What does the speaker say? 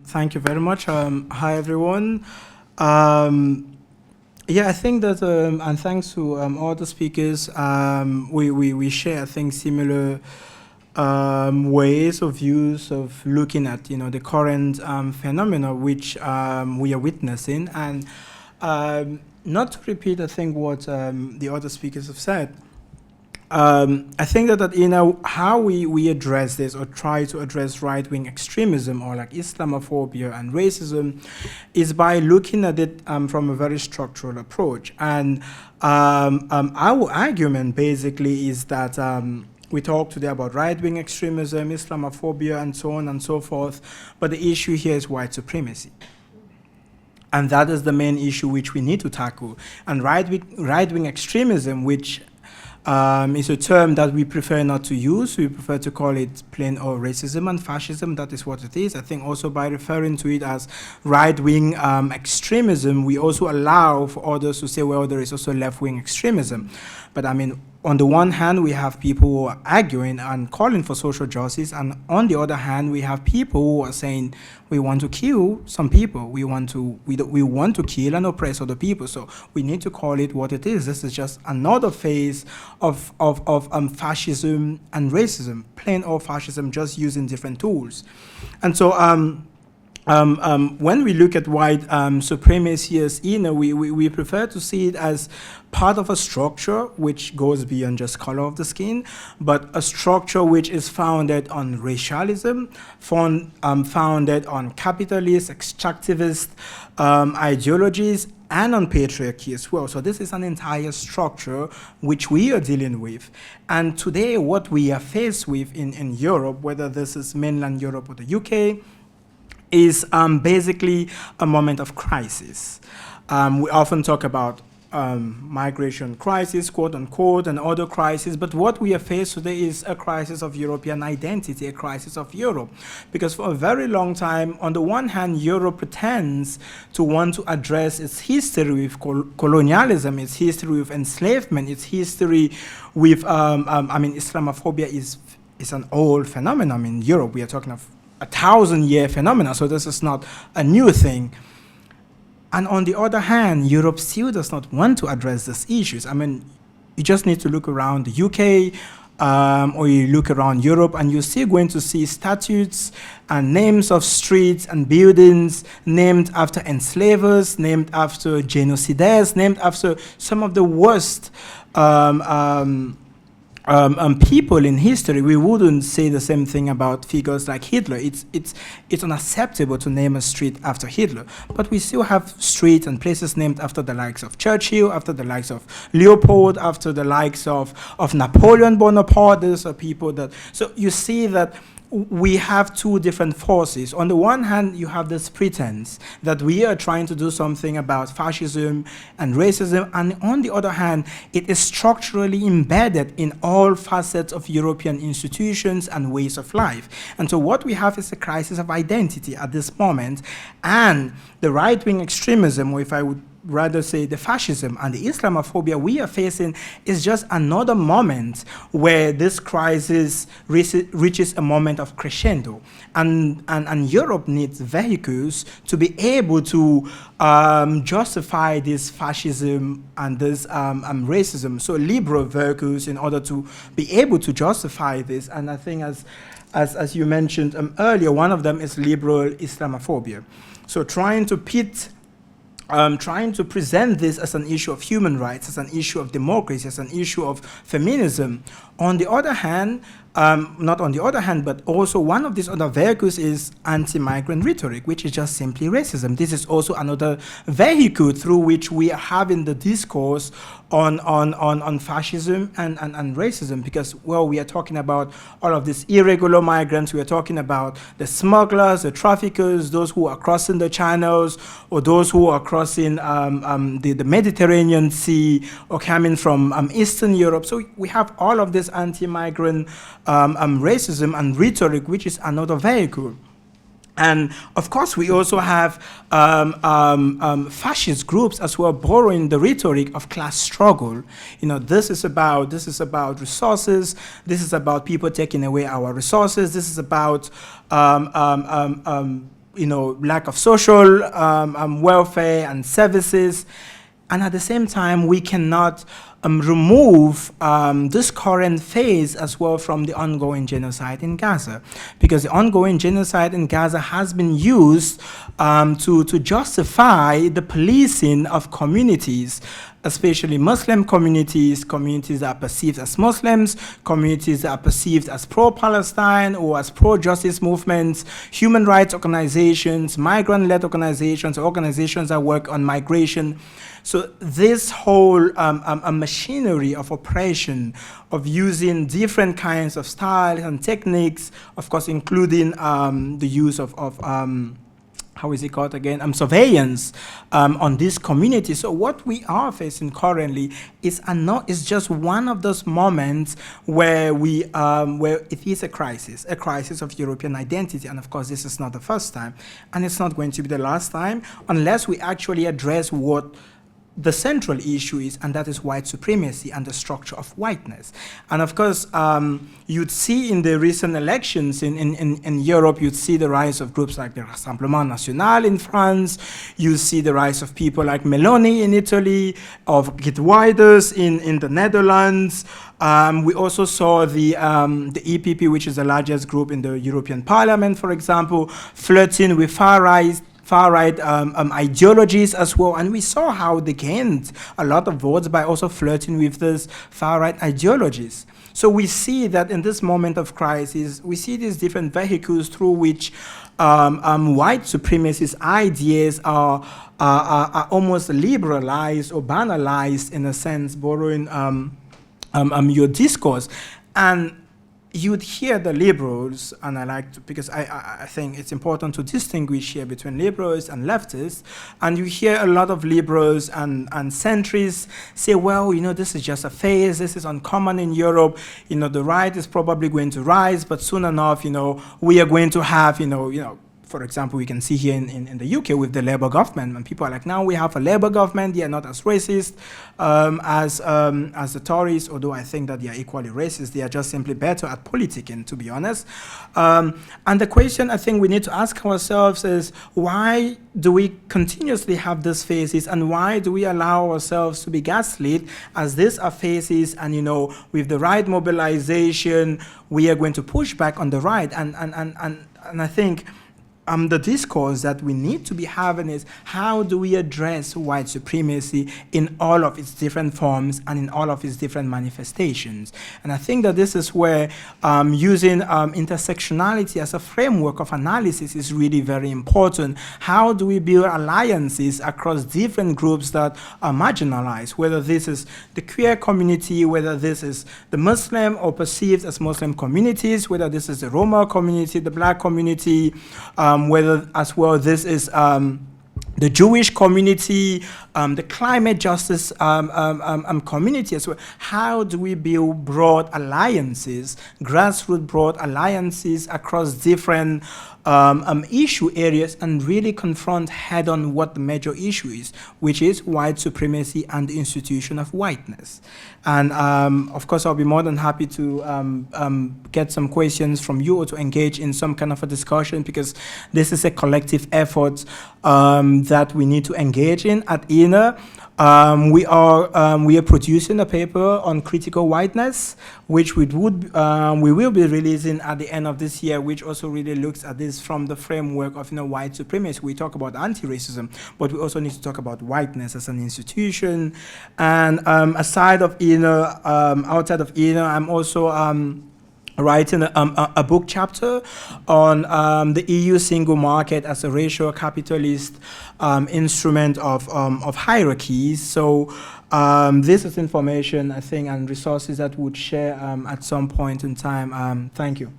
Thank you very much. Hi, everyone. Um, yeah, I think that, and thanks to all the speakers, we share, I think, similar ways of views of looking at, the current phenomena which we are witnessing. And not to repeat, I think, what the other speakers have said, I think that how we address this or try to address right-wing extremism or like Islamophobia and racism is by looking at it from a very structural approach. And our argument basically is that we talk today about right-wing extremism, Islamophobia, and so on and so forth, but the issue here is white supremacy. And that is the main issue which we need to tackle. And right-wing extremism, which is a term that we prefer not to use. We prefer to call it plain old racism and fascism. That is what it is. I think also by referring to it as right-wing extremism, we also allow for others to say, well, there is also left-wing extremism. But I mean, on the one hand, we have people who are arguing and calling for social justice, and on the other hand, we have people who are saying we want to kill some people. We want to kill and oppress other people. So we need to call it what it is. This is just another phase of fascism and racism, plain old fascism, just using different tools. And so when we look at white supremacy as we prefer to see it as part of a structure which goes beyond just color of the skin, but a structure which is founded on racialism, founded on capitalist, extractivist ideologies, and on patriarchy as well. So this is an entire structure which we are dealing with. And today what we are faced with in Europe, whether this is mainland Europe or the UK, is basically a moment of crisis. We often talk about migration crisis, quote unquote, and other crises, but what we are faced today is a crisis of European identity, a crisis of Europe. Because for a very long time, on the one hand, Europe pretends to want to address its history with colonialism, its history with enslavement, its history with, Islamophobia is an old phenomenon in Europe. We are talking of 1,000-year phenomena, so this is not a new thing. And on the other hand, Europe still does not want to address these issues. I mean, you just need to look around the UK or you look around Europe and you're still going to see statues and names of streets and buildings named after enslavers, named after genocidaires, named after some of the worst people in history. We wouldn't say the same thing about figures like Hitler. It's unacceptable to name a street after Hitler, but we still have streets and places named after the likes of Churchill, after the likes of Leopold, after the likes of Napoleon Bonaparte. These are people that, so you see that we have two different forces. On the one hand, you have this pretense that we are trying to do something about fascism and racism, and on the other hand, it is structurally embedded in all facets of European institutions and ways of life. And so what we have is a crisis of identity at this moment, and the right-wing extremism, or if I would rather say the fascism and the Islamophobia we are facing, is just another moment where this crisis reaches a moment of crescendo. And Europe needs vehicles to be able to justify this fascism and this racism. So liberal vehicles in order to be able to justify this. And I think as you mentioned earlier, one of them is liberal Islamophobia. So trying to present this as an issue of human rights, as an issue of democracy, as an issue of feminism. On the other hand, not on the other hand, but also one of these other vehicles is anti-migrant rhetoric, which is just simply racism. This is also another vehicle through which we are having the discourse on fascism and racism, because, well, we are talking about all of these irregular migrants, we are talking about the smugglers, the traffickers, those who are crossing the channels, or those who are crossing the Mediterranean Sea, or coming from Eastern Europe. So we have all of this anti-migrant racism and rhetoric, which is another vehicle. And of course, we also have fascist groups as well, borrowing the rhetoric of class struggle. This is about resources. This is about people taking away our resources. This is about lack of social welfare and services. And at the same time, we cannot remove this current phase as well from the ongoing genocide in Gaza, because the ongoing genocide in Gaza has been used to justify the policing of communities, especially Muslim communities, communities that are perceived as Muslims, communities that are perceived as pro-Palestine or as pro-justice movements, human rights organizations, migrant-led organizations, organizations that work on migration. So this whole machinery of oppression, of using different kinds of styles and techniques, of course, including the use of how is it called again? Surveillance on this community. So what we are facing currently is just one of those moments where where it is a crisis of European identity. And of course, this is not the first time, and it's not going to be the last time, unless we actually address what the central issue is, and that is white supremacy and the structure of whiteness. And of course, you'd see in the recent elections in Europe, you'd see the rise of groups like the Rassemblement National in France, you see the rise of people like Meloni in Italy, of Geert Wilders in the Netherlands. We also saw the EPP, which is the largest group in the European Parliament, for example, flirting with far-right ideologies as well, and we saw how they gained a lot of votes by also flirting with these far-right ideologies. So we see that in this moment of crisis, we see these different vehicles through which white supremacist ideas are almost liberalized or banalized, in a sense, borrowing your discourse. And you'd hear the liberals, and I like to, because I think it's important to distinguish here between liberals and leftists, and you hear a lot of liberals and centrists say, well, this is just a phase, this is uncommon in Europe, the right is probably going to rise, but soon enough, we are going to have, for example, we can see here in the UK with the Labour government, and people are like, now we have a Labour government, they are not as racist as the Tories, although I think that they are equally racist. They are just simply better at politicking, to be honest. And the question I think we need to ask ourselves is, why do we continuously have these phases, and why do we allow ourselves to be gaslit as these are phases, and with the right mobilization, we are going to push back on the right, and I think the discourse that we need to be having is, how do we address white supremacy in all of its different forms and in all of its different manifestations? And I think that this is where using intersectionality as a framework of analysis is really very important. How do we build alliances across different groups that are marginalized, whether this is the queer community, whether this is the Muslim or perceived as Muslim communities, whether this is the Roma community, the Black community, whether as well this is the Jewish community, the climate justice community as well. How do we build broad alliances, grassroots broad alliances across different issue areas, and really confront head-on what the major issue is, which is white supremacy and the institution of whiteness? And of course, I'll be more than happy to get some questions from you or to engage in some kind of a discussion, because this is a collective effort that we need to engage in at INA. We are producing a paper on critical whiteness, which we will be releasing at the end of this year, which also really looks at this from the framework of white supremacy. We talk about anti-racism, but we also need to talk about whiteness as an institution. And outside of INA, I'm also writing a book chapter on the EU single market as a racial capitalist instrument of hierarchies. So this is information, I think, and resources that would share at some point in time. Thank you.